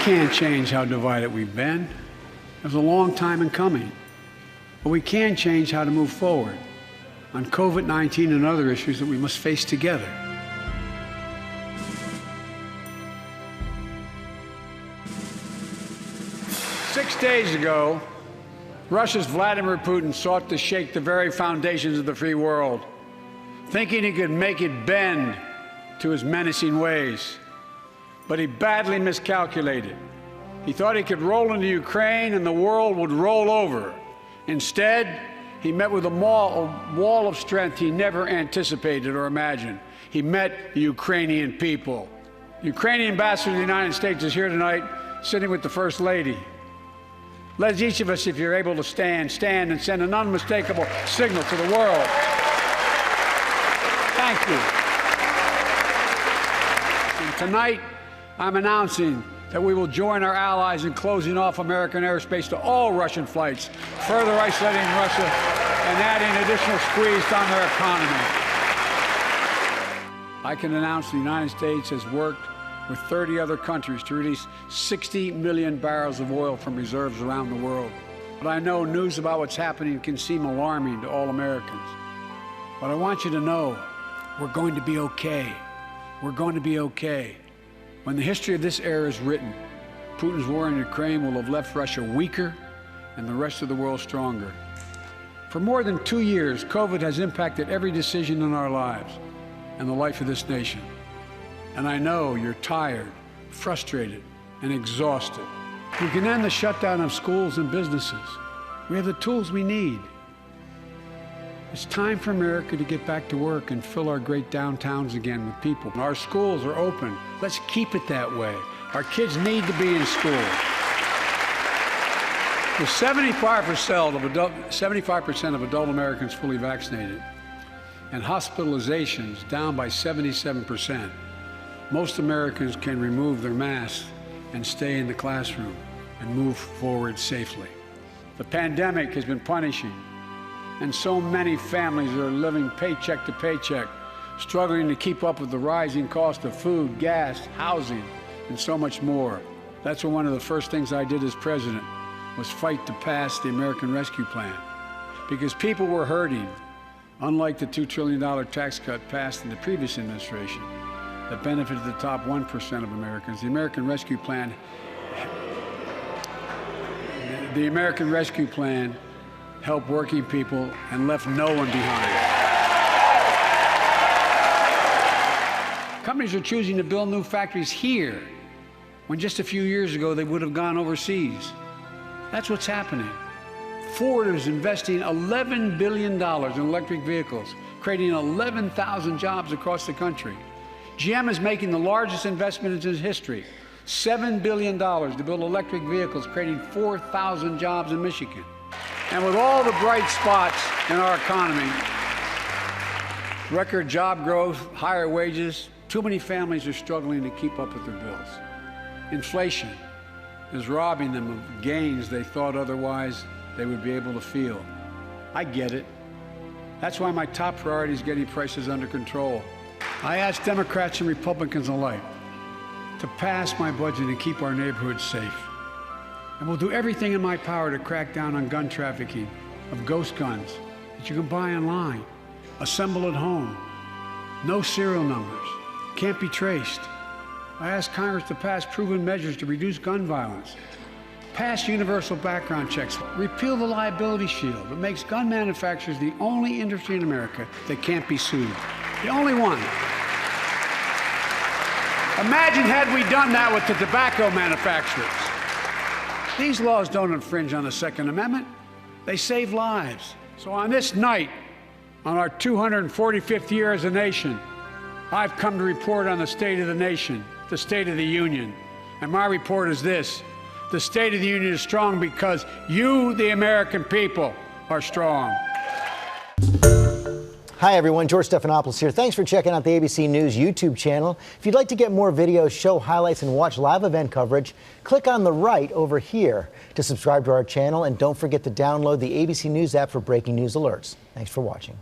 can't change how divided we've been. It was a long time in coming. But we can change how to move forward on COVID-19 and other issues that we must face together. Six days ago, Russia's Vladimir Putin sought to shake the very foundations of the free world, thinking he could make it bend to his menacing ways. But he badly miscalculated. He thought he could roll into Ukraine and the world would roll over. Instead, he met with a wall of strength he never anticipated or imagined. He met the Ukrainian people. The Ukrainian ambassador to the United States is here tonight, sitting with the First Lady. Let each of us, if you're able to stand and send an unmistakable signal to the world. Thank you. And tonight, I'm announcing that we will join our allies in closing off American airspace to all Russian flights, further isolating Russia and adding additional squeeze on their economy. I can announce the United States has worked with 30 other countries to release 60 million barrels of oil from reserves around the world. But I know news about what's happening can seem alarming to all Americans. But I want you to know we're going to be okay. We're going to be okay. When the history of this era is written, Putin's war in Ukraine will have left Russia weaker and the rest of the world stronger. For more than 2 years, COVID has impacted every decision in our lives and the life of this nation. And I know you're tired, frustrated, and exhausted. We can end the shutdown of schools and businesses. We have the tools we need. It's time for America to get back to work and fill our great downtowns again with people. Our schools are open. Let's keep it that way. Our kids need to be in school. With 75% of adult Americans fully vaccinated and hospitalizations down by 77%, most Americans can remove their masks and stay in the classroom and move forward safely. The pandemic has been punishing, and so many families are living paycheck to paycheck, struggling to keep up with the rising cost of food, gas, housing, and so much more. That's when one of the first things I did as president was fight to pass the American Rescue Plan, because people were hurting, unlike the $2 trillion tax cut passed in the previous administration that benefited the top 1% of Americans. The American Rescue Plan helped working people and left no one behind. Companies are choosing to build new factories here when just a few years ago they would have gone overseas. That's what's happening. Ford is investing $11 billion in electric vehicles, creating 11,000 jobs across the country. GM is making the largest investment in its history, $7 billion to build electric vehicles, creating 4,000 jobs in Michigan. And with all the bright spots in our economy, record job growth, higher wages, too many families are struggling to keep up with their bills. Inflation is robbing them of gains they thought otherwise they would be able to feel. I get it. That's why my top priority is getting prices under control. I asked Democrats and Republicans alike to pass my budget and keep our neighborhoods safe. And we'll do everything in my power to crack down on gun trafficking of ghost guns that you can buy online, assemble at home, no serial numbers, can't be traced. I asked Congress to pass proven measures to reduce gun violence, pass universal background checks, repeal the liability shield that makes gun manufacturers the only industry in America that can't be sued. The only one. Imagine had we done that with the tobacco manufacturers. These laws don't infringe on the Second Amendment. They save lives. So on this night, on our 245th year as a nation, I've come to report on the state of the nation, the State of the Union. And my report is this: the State of the Union is strong because you, the American people, are strong. Hi, everyone. George Stephanopoulos here. Thanks for checking out the ABC News YouTube channel. If you'd like to get more videos, show highlights, and watch live event coverage, click on the right over here to subscribe to our channel. And don't forget to download the ABC News app for breaking news alerts. Thanks for watching.